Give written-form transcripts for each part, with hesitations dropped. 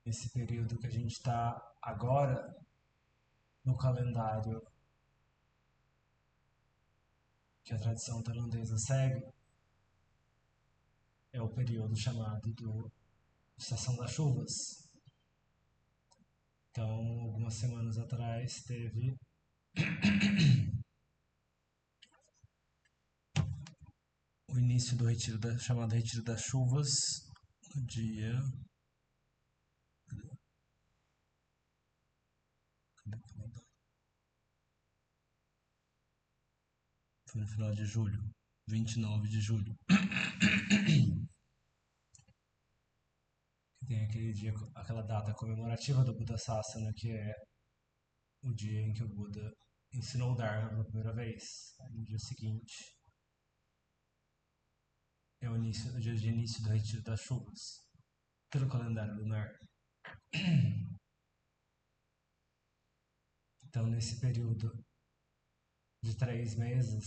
esse período que a gente está agora no calendário que a tradição tailandesa segue, é o período chamado do Estação das Chuvas. Então, algumas semanas atrás teve o início do retiro chamado Retiro das Chuvas, no dia. Foi no final de julho, 29 de julho. Que tem aquele dia, aquela data comemorativa do Buda Sasana, que é o dia em que o Buda ensinou o Dharma pela primeira vez. Aí, no dia seguinte é o dia de início do Retiro das Chuvas, pelo calendário lunar. Então, nesse período de 3 meses,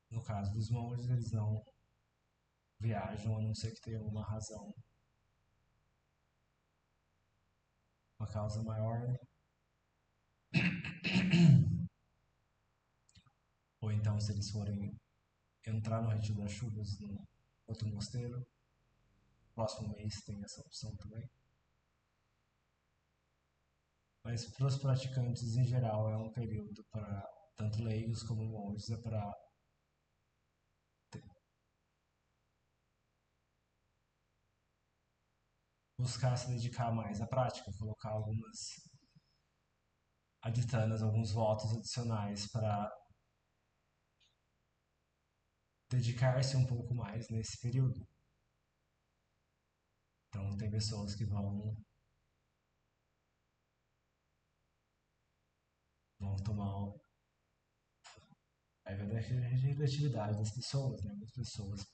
no caso dos monges, eles não viajam, a não ser que tenha alguma razão, uma causa maior. Ou então, se eles forem entrar no Retiro das Chuvas no outro mosteiro, próximo mês tem essa opção também. Mas para os praticantes em geral é um período para tanto leigos como monges, é para buscar se dedicar mais à prática, colocar algumas aditanas, alguns votos adicionais para dedicar-se um pouco mais nesse período. Então tem pessoas que vão tomar. Aí vai da representatividade das pessoas, né? Muitas pessoas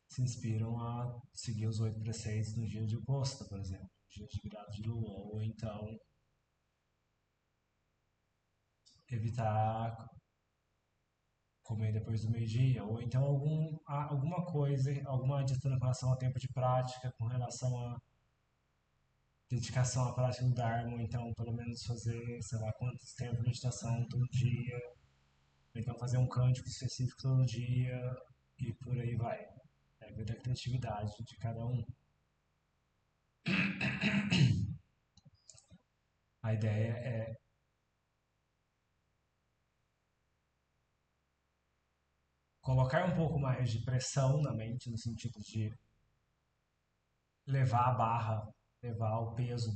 se inspiram a seguir os 8 preceitos no dia de oposta, por exemplo, no dia de virada de lua, ou então evitar comer depois do meio-dia, ou então alguma coisa, alguma dieta com relação ao tempo de prática, com relação à dedicação à prática do Dharma, ou então pelo menos fazer, sei lá, quantos tempos de meditação todo dia, ou então fazer um cântico específico todo dia, e por aí vai. É ver a criatividade de cada um. A ideia é colocar um pouco mais de pressão na mente, no sentido de levar a barra, levar o peso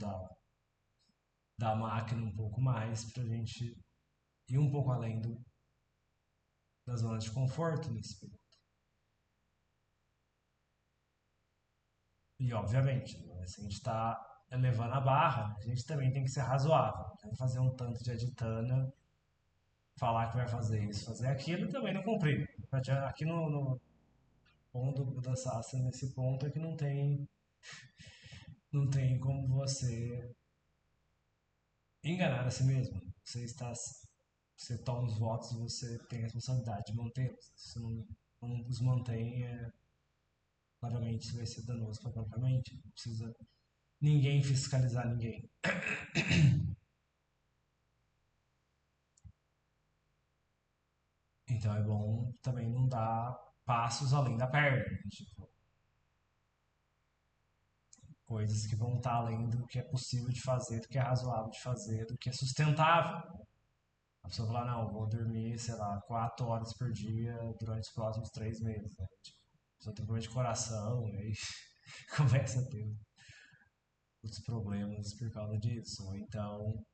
da máquina um pouco mais, para a gente ir um pouco além da zona de conforto nesse período. E, obviamente, né, se a gente está elevando a barra, a gente também tem que ser razoável. Não fazer um tanto de aditana, falar que vai fazer isso, fazer aquilo e também não cumprir. Aqui no ponto do Buda Sasana, nesse ponto, é que não tem como você enganar a si mesmo. Você toma os votos e você tem a responsabilidade de mantê-los. Se não os mantém, claramente isso vai ser danoso para a própria mente. Não precisa ninguém fiscalizar ninguém. Então é bom também não dar passos além da perna, né? Tipo, coisas que vão estar além do que é possível de fazer, do que é razoável de fazer, do que é sustentável. A pessoa fala, não, vou dormir, sei lá, 4 horas por dia durante os próximos 3 meses. Né? Tipo, a pessoa tem problema de coração, aí começa a ter outros problemas por causa disso. Ou então,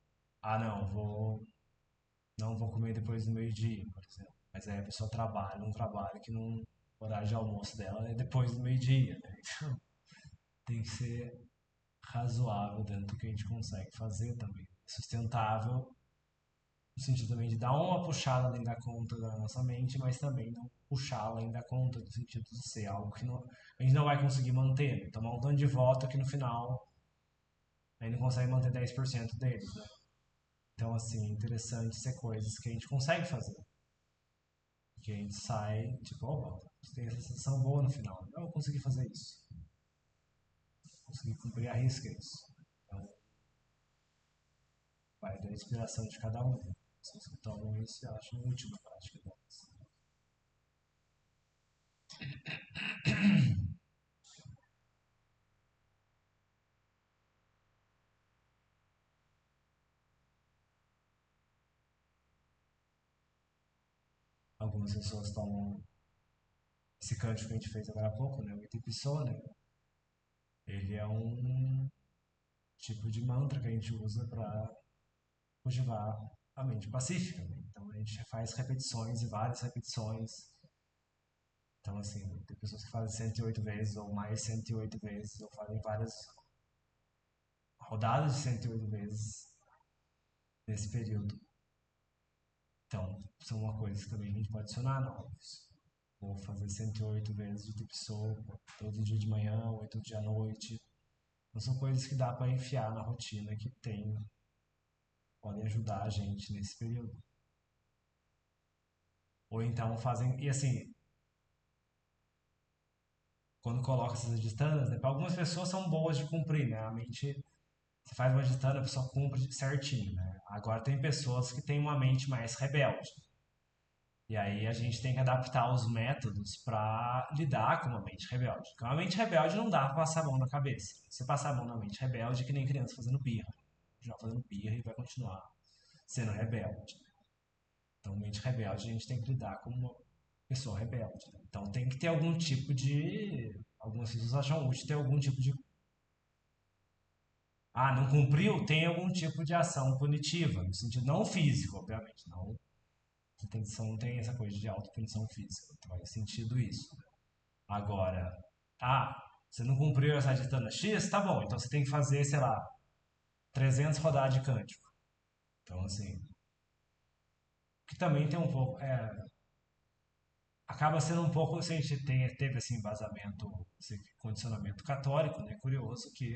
não vou comer depois do meio-dia, por exemplo. Mas aí a pessoa trabalha, um trabalho que não, o horário de almoço dela é depois do meio-dia, né? Então tem que ser razoável dentro do que a gente consegue fazer também. Sustentável, no sentido também de dar uma puxada além da conta da nossa mente, mas também não puxar além da conta, no sentido de ser algo que a gente não vai conseguir manter. Né? Tomar um tanto de voto que no final a gente não consegue manter 10% deles, né? Então, assim, é interessante ser coisas que a gente consegue fazer. Que a gente sai, tipo, opa, Você tem essa sensação boa no final. Não, eu consegui fazer isso. Consegui cumprir a risca isso. Então, vai da inspiração de cada um. Pessoas que tomam isso, eu acho útil na prática delas. Algumas pessoas tomam esse cântico que a gente fez agora há pouco, né? O Itipissô, né? Ele é um tipo de mantra que a gente usa para cultivar a mente pacífica, né? Então a gente faz repetições e várias repetições. Então, assim, tem pessoas que fazem 108 vezes ou mais 108 vezes, ou fazem várias rodadas de 108 vezes nesse período. Então, são uma coisa que também a gente pode adicionar novos. Vou fazer 108 vezes de Tipsou todo dia de manhã, 8 dia à noite. Então, são coisas que dá para enfiar na rotina que tem, podem ajudar a gente nesse período. Ou então fazem, e assim, quando coloca essas aditanas, né, para algumas pessoas são boas de cumprir, né? A mente, você faz uma aditana, a pessoa cumpre certinho, né? Agora tem pessoas que têm uma mente mais rebelde. E aí a gente tem que adaptar os métodos para lidar com uma mente rebelde. Porque uma mente rebelde não dá para passar a mão na cabeça. Se você passar a mão na mente rebelde, é que nem criança fazendo birra. Já fazendo birra e vai continuar sendo rebelde. Então, mente rebelde, a gente tem que lidar com uma pessoa rebelde. Né? Então, tem que ter algum tipo de. Algumas pessoas acham útil ter algum tipo de. Ah, não cumpriu? Tem algum tipo de ação punitiva, no sentido não físico, obviamente. Não, não tem essa coisa de autopunição física. Então, faz sentido isso. Agora, ah, você não cumpriu essa ditana X? Tá bom, então você tem que fazer, sei lá, 300 rodadas de cântico. Então, assim, que também tem um pouco. Acaba sendo um pouco, se a gente teve esse embasamento, esse condicionamento católico, né? Curioso que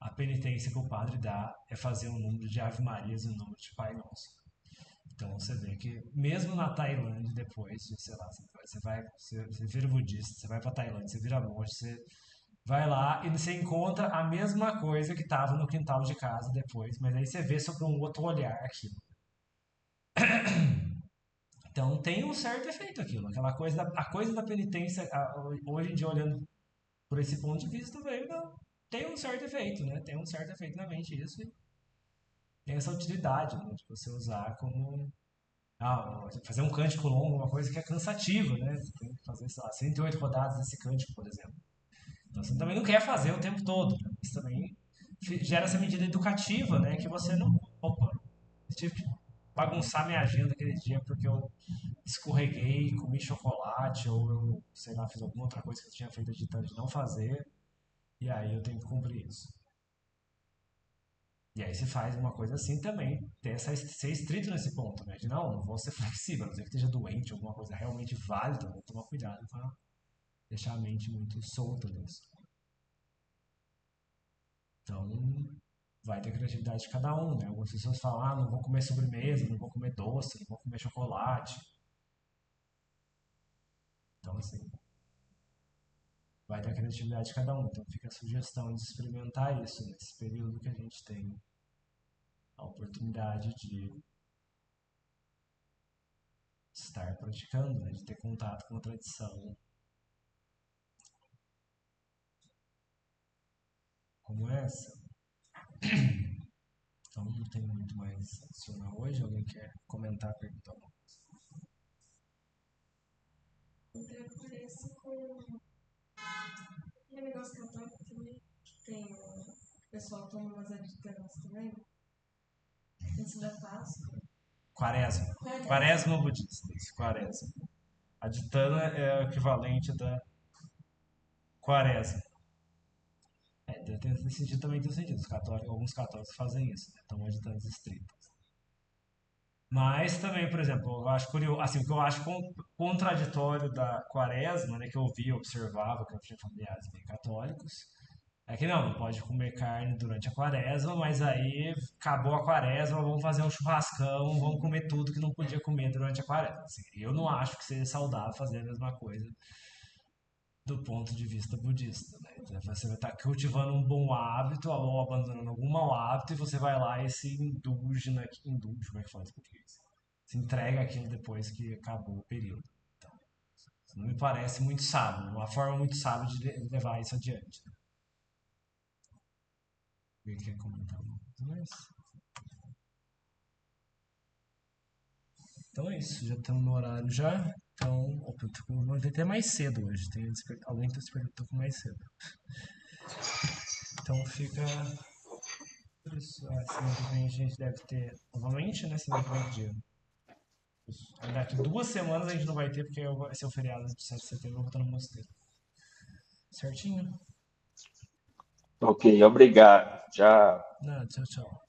a penitência que o padre dá é fazer um número de Ave Marias e um número de Pai Nosso. Então você vê que mesmo na Tailândia, depois, sei lá, você vira budista, você vai para Tailândia, você vira monge, você vai lá e você encontra a mesma coisa que estava no quintal de casa depois, mas aí você vê sobre um outro olhar aquilo. Então tem um certo efeito aquilo, aquela coisa a coisa da penitência, hoje em dia olhando por esse ponto de vista, veio, não, tem um certo efeito, né? Tem um certo efeito na mente isso e tem essa utilidade, né? De você usar como fazer um cântico longo, uma coisa que é cansativa, né? Você tem que fazer, sei lá, 108 rodadas desse cântico, por exemplo. Então você também não quer fazer o tempo todo, né? Isso também gera essa medida educativa, né? Que você não. Opa, eu tive que bagunçar minha agenda aquele dia porque eu escorreguei, comi chocolate, ou eu, sei lá, fiz alguma outra coisa que eu tinha feito de não fazer, e aí eu tenho que cumprir isso. E aí você faz uma coisa assim também, ter ser estrito nesse ponto, né? De não vou ser flexível, a não ser que esteja doente, alguma coisa realmente válida, vou tomar cuidado para deixar a mente muito solta nisso. Então, vai ter criatividade de cada um, né? Algumas pessoas falam, não vou comer sobremesa, não vou comer doce, não vou comer chocolate. Então, assim, vai ter criatividade de cada um. Então, fica a sugestão de experimentar isso nesse período que a gente tem a oportunidade de estar praticando, né? De ter contato com a tradição como essa. Então, não tem muito mais a adicionar hoje. Alguém quer comentar, perguntar alguma Então, parece com aquele negócio católico também. Tem o pessoal toma umas aditanas também, antes da Páscoa. Quaresma. Quaresma. Quaresma budista, isso, quaresma. A ditana é o equivalente da quaresma. Nesse sentido também tem sentido. Alguns católicos fazem isso, né? Tomam ditanas estritas. Mas também, por exemplo, eu acho curioso, assim, o que eu acho contraditório da quaresma, né, que eu via, observava, que eu tinha familiares bem católicos, é que não pode comer carne durante a quaresma, mas aí acabou a quaresma, vamos fazer um churrascão, vamos comer tudo que não podia comer durante a quaresma. Assim, eu não acho que seja saudável fazer a mesma coisa do ponto de vista budista, né? Então, você vai estar cultivando um bom hábito ou abandonando algum mau hábito e você vai lá e se indulge, indulge, como é que fala isso em português? Se entrega aquilo depois que acabou o período. Então, isso não me parece muito sábio, uma forma muito sábia de levar isso adiante. Alguém quer comentar alguma coisa mais? Então é isso, já estamos no horário já. Então, opa, eu vou até mais cedo hoje. Alguém está despertando mais cedo. Então fica por isso. Semana que vem a gente deve ter novamente, né? Semana que vem que dia? Isso. Aí daqui 2 semanas a gente não vai ter, porque vai ser o feriado de 7 de setembro, eu vou estar no mosteiro. Certinho? Ok, obrigado. Tchau. Não, tchau, tchau.